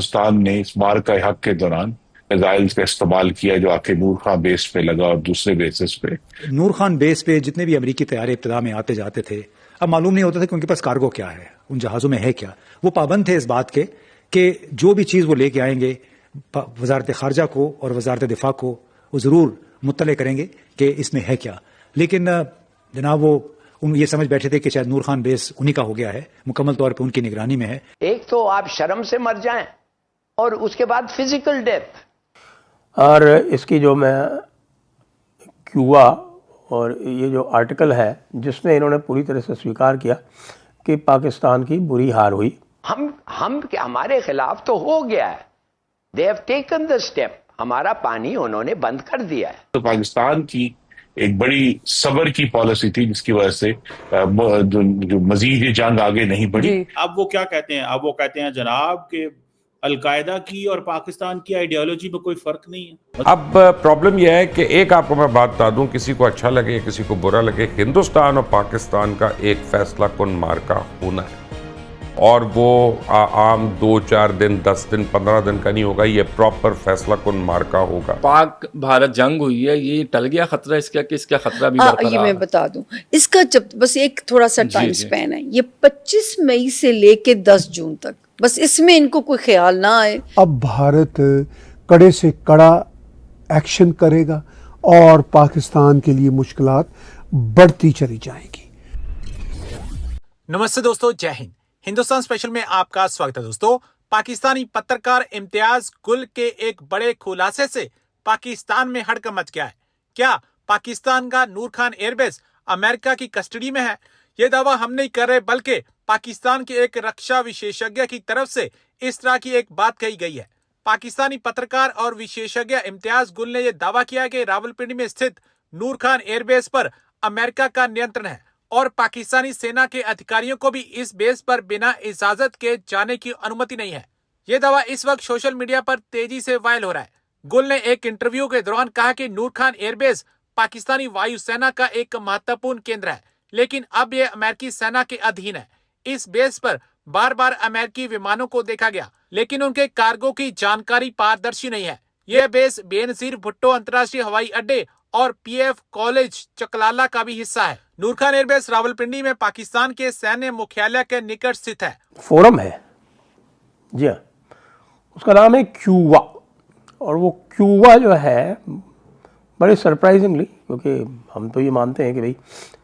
हिंदुस्तान ने इस मार का हक के दौरान मिसाइल का इस्तेमाल किया जो आके नूर खान बेस पे लगा और दूसरे बेसिस पे। नूर खान बेस पे जितने भी अमेरिकी तैयारे इब्तिदा में आते जाते थे, अब मालूम नहीं होता था कि उनके पास कार्गो क्या है, उन जहाज़ों में है क्या। वो पाबंद थे इस बात के कि जो भी चीज़ वो लेके आएंगे वजारत खारजा को और वजारत दिफा को वो ज़रूर मुत्तले करेंगे कि इसमें है क्या। लेकिन जनाब वो ये समझ बैठे थे कि शायद नूर खान बेस उन्हीं का हो गया है, मुकम्मल तौर पर उनकी निगरानी में है। एक तो आप शर्म से मर जाएं और उसके बाद फिजिकल डेथ। और इसकी जो मैं क्यूबा और ये जो आर्टिकल है जिसमें इन्होंने पूरी तरह से स्वीकार किया कि पाकिस्तान की बुरी हार हुई। हमारे खिलाफ तो हो गया है, they have taken the step, हमारा पानी उन्होंने बंद कर दिया है। तो पाकिस्तान की एक बड़ी सब्र की पॉलिसी थी जिसकी वजह से जो मजीद ये जंग आगे नहीं बढ़ी। अब वो क्या कहते हैं, अब वो कहते हैं जनाब कि अलकायदा की और पाकिस्तान की आइडियोलॉजी में कोई फर्क नहीं है। अब प्रॉब्लम यह है कि एक आपको मैं बात बता दूं, किसी को अच्छा लगे किसी को बुरा लगे, हिंदुस्तान और पाकिस्तान का एक फैसला कुन मार्का होना है और वो आम 2-4 दिन 10 दिन 15 दिन का नहीं होगा, ये प्रॉपर फैसला कुन मार्का होगा। पाक भारत जंग हुई है, ये टल गया खतरा इसका कि इसका खतरा भी बरकरार है। ये मैं बता दूं, इसका जब बस एक थोड़ा सा टाइम स्पैन है, ये 25 मई से लेके 10 जून तक, बस इसमें इनको कोई ख्याल ना आए। अब भारत कड़े से कड़ा एक्शन करेगा और पाकिस्तान के लिए मुश्किलात बढ़ती चली जाएंगी। नमस्ते दोस्तों, जय हिंद। हिंदुस्तान स्पेशल में आपका स्वागत है दोस्तों। पाकिस्तानी पत्रकार इम्तियाज गुल के एक बड़े खुलासे से पाकिस्तान में हड़कंप मच गया है। क्या पाकिस्तान का नूर खान एयरबेस अमेरिका की कस्टडी में है? यह दावा हम नहीं कर रहे, बल्कि पाकिस्तान के एक रक्षा विशेषज्ञ की तरफ से इस तरह की एक बात कही गई है। पाकिस्तानी पत्रकार और विशेषज्ञ इम्तियाज गुल ने यह दावा किया कि रावलपिंडी में स्थित नूर खान एयरबेस पर अमेरिका का नियंत्रण है और पाकिस्तानी सेना के अधिकारियों को भी इस बेस पर बिना इजाजत के जाने की अनुमति नहीं है। यह दावा इस वक्त सोशल मीडिया पर तेजी से वायरल हो रहा है। गुल ने एक इंटरव्यू के दौरान कहा कि नूर खान एयरबेस पाकिस्तानी वायुसेना का एक महत्वपूर्ण केंद्र है, लेकिन अब यह अमेरिकी सेना के अधीन है। इस बेस पर बार बार अमेरिकी विमानों को देखा गया, लेकिन उनके कार्गो की जानकारी पारदर्शी नहीं है। यह बेस बेनजीर भुट्टो अंतर्राष्ट्रीय हवाई अड्डे और पीएफ कॉलेज चकलाला का भी हिस्सा है। नूर खान एयरबेस रावलपिंडी में पाकिस्तान के सैन्य मुख्यालय के निकट स्थित है। फोरम है जी हाँ, उसका नाम है क्यूबा। और वो क्यूबा जो है बड़े सरप्राइजिंगली, क्योंकि हम तो ये मानते हैं कि भाई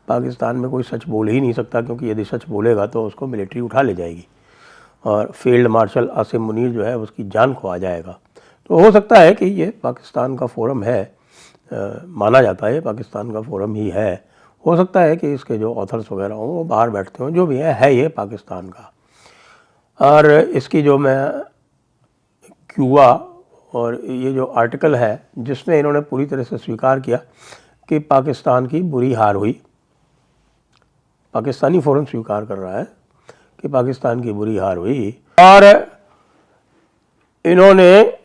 पाकिस्तान में कोई सच बोल ही नहीं सकता, क्योंकि यदि सच बोलेगा तो उसको मिलिट्री उठा ले जाएगी और फील्ड मार्शल आसिम मुनीर जो है उसकी जान खो आ जाएगा। तो हो सकता है कि ये पाकिस्तान का फोरम है, माना जाता है पाकिस्तान का फोरम ही है। हो सकता है कि इसके जो ऑथर्स वगैरह हों वो बाहर बैठते हों, जो भी है ये पाकिस्तान का। और इसकी जो मैं क्यूबा और ये जो आर्टिकल है जिसमें इन्होंने पूरी तरह से स्वीकार किया कि पाकिस्तान की बुरी हार हुई, पाकिस्तानी फोरम स्वीकार कर रहा है कि पाकिस्तान की बुरी हार हुई। और इन्होंने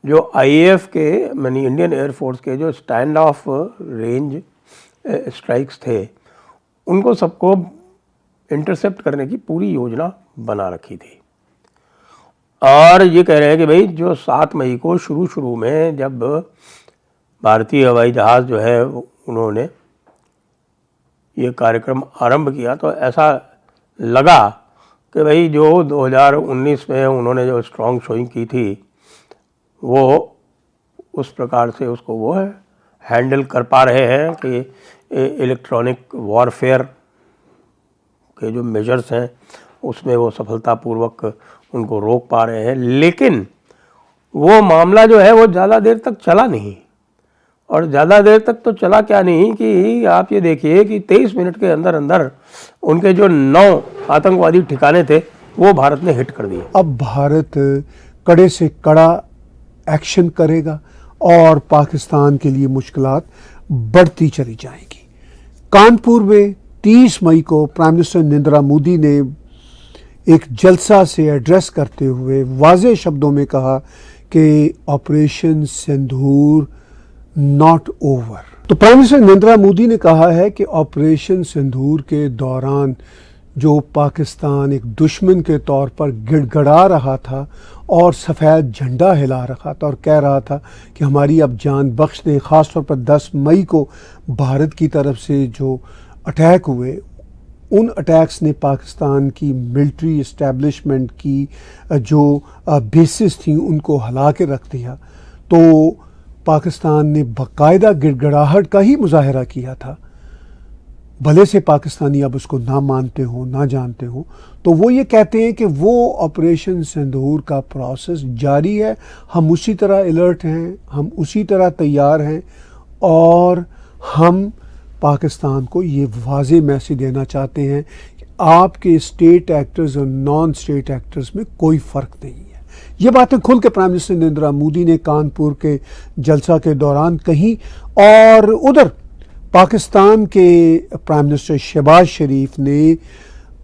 जो आईएएफ के यानी इंडियन एयरफोर्स के जो स्टैंड ऑफ रेंज स्ट्राइक्स थे उनको सबको इंटरसेप्ट करने की पूरी योजना बना रखी थी। और ये कह रहे हैं कि भाई जो 7 मई को शुरू में जब भारतीय हवाई जहाज़ जो है उन्होंने ये कार्यक्रम आरंभ किया तो ऐसा लगा कि भाई जो 2019 में उन्होंने जो स्ट्रॉन्ग शोइंग की थी वो उस प्रकार से उसको वो है हैंडल कर पा रहे हैं कि इलेक्ट्रॉनिक वॉरफेयर के जो मेजर्स हैं उसमें वो सफलतापूर्वक उनको रोक पा रहे हैं। लेकिन वो मामला जो है वो ज़्यादा देर तक चला नहीं। और ज़्यादा देर तक तो चला क्या नहीं कि आप ये देखिए कि 23 मिनट के अंदर अंदर उनके जो 9 आतंकवादी ठिकाने थे वो भारत ने हिट कर दिए। अब भारत कड़े से कड़ा एक्शन करेगा और पाकिस्तान के लिए मुश्किलात बढ़ती चली जाएंगी। कानपुर में 30 मई को प्राइम मिनिस्टर नरेंद्र मोदी ने एक जलसा से एड्रेस करते हुए वाज़ेह शब्दों में कहा कि ऑपरेशन सिंदूर नॉट ओवर। तो प्राइम मिनिस्टर नरेंद्र मोदी ने कहा है कि ऑपरेशन सिंदूर के दौरान जो पाकिस्तान एक दुश्मन के तौर पर गिड़गड़ा रहा था और सफ़ेद झंडा हिला रहा था और कह रहा था कि हमारी अब जान बख्श दें, ख़ास तौर पर 10 मई को भारत की तरफ से जो अटैक हुए, उन अटैक्स ने पाकिस्तान की मिलिट्री इस्टेब्लिशमेंट की जो बेसिस थी उनको हिला के रख दिया। तो पाकिस्तान ने बाकायदा गिड़गड़ाहट का ही मुजाहरा किया था। भले से पाकिस्तानी अब उसको ना मानते हो, ना जानते हो, तो वो ये कहते हैं कि वो ऑपरेशन सिंदूर का प्रोसेस जारी है, हम उसी तरह अलर्ट हैं, हम उसी तरह तैयार हैं और हम पाकिस्तान को ये वाज़ेह मैसेज देना चाहते हैं कि आपके स्टेट एक्टर्स और नॉन स्टेट एक्टर्स में कोई फ़र्क नहीं है। ये बातें खुल के प्राइम मिनिस्टर नरेंद्र मोदी ने कानपुर के जलसा के दौरान कही और उधर पाकिस्तान के प्राइम मिनिस्टर शहबाज शरीफ ने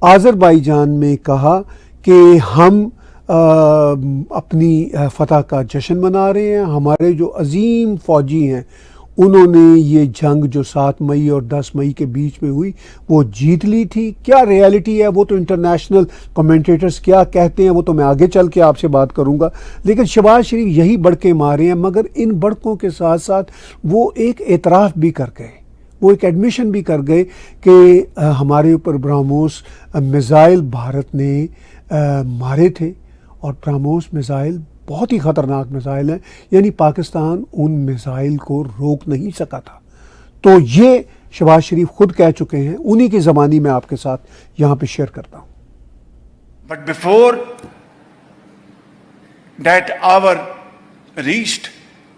आज़रबाईजान में कहा कि हम अपनी फतह का जश्न मना रहे हैं, हमारे जो अजीम फ़ौजी हैं उन्होंने ये जंग जो 7 मई और 10 मई के बीच में हुई वो जीत ली थी। क्या रियलिटी है वो तो इंटरनेशनल कमेंटेटर्स क्या कहते हैं वो तो मैं आगे चल के आपसे बात करूंगा, लेकिन शहबाज शरीफ यही बड़के मारे हैं। मगर इन बड़कों के साथ साथ वो एक एतराफ़ भी कर गए, वो एक एडमिशन भी कर गए कि हमारे ऊपर ब्रह्मोस मिज़ाइल भारत ने मारे थे और ब्रह्मोस मिज़ाइल बहुत ही ख़तरनाक मिसाइल है, यानी पाकिस्तान उन मिसाइल को रोक नहीं सका था। तो ये शहबाज शरीफ खुद कह चुके हैं, उन्हीं की ज़बानी मैं आपके साथ यहाँ पे शेयर करता हूँ। But before that hour reached,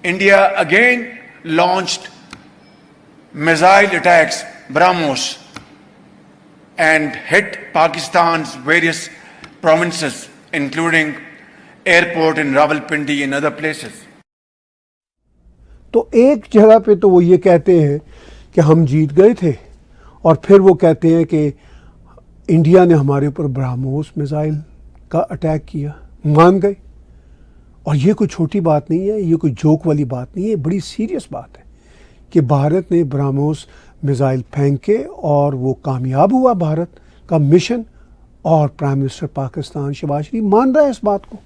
India again launched missile attacks BrahMos and hit Pakistan's various provinces, including airport in Rawalpindi in other places. तो एक जगह पे तो वो ये कहते हैं कि हम जीत गए थे और फिर वो कहते हैं कि इंडिया ने हमारे ऊपर ब्रह्मोस मिसाइल का अटैक किया, मान गए। और ये कोई छोटी बात नहीं है, ये कोई जोक वाली बात नहीं है, बड़ी सीरियस बात है कि भारत ने ब्रह्मोस मिसाइल फेंके और वो कामयाब हुआ भारत का मिशन, और प्राइम मिनिस्टर पाकिस्तान शहबाज शरीफ मान रहा है इस बात को।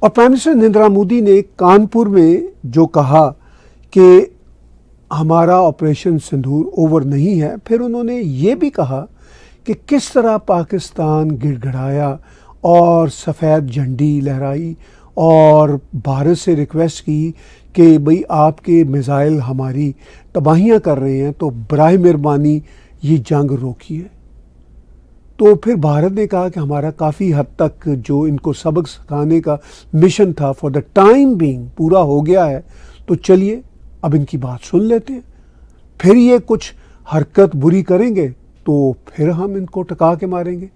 और प्राइम मिनिस्टर नरेंद्र मोदी ने कानपुर में जो कहा कि हमारा ऑपरेशन सिंदूर ओवर नहीं है, फिर उन्होंने ये भी कहा कि किस तरह पाकिस्तान गिड़गिड़ाया और सफ़ेद झंडी लहराई और भारत से रिक्वेस्ट की कि भाई आपके मिसाइल हमारी तबाहियां कर रहे हैं तो बराए मेहरबानी ये जंग रोकिए। तो फिर भारत ने कहा कि हमारा काफ़ी हद तक जो इनको सबक सिखाने का मिशन था फॉर द टाइम बीइंग पूरा हो गया है, तो चलिए अब इनकी बात सुन लेते हैं। फिर ये कुछ हरकत बुरी करेंगे तो फिर हम इनको टका के मारेंगे।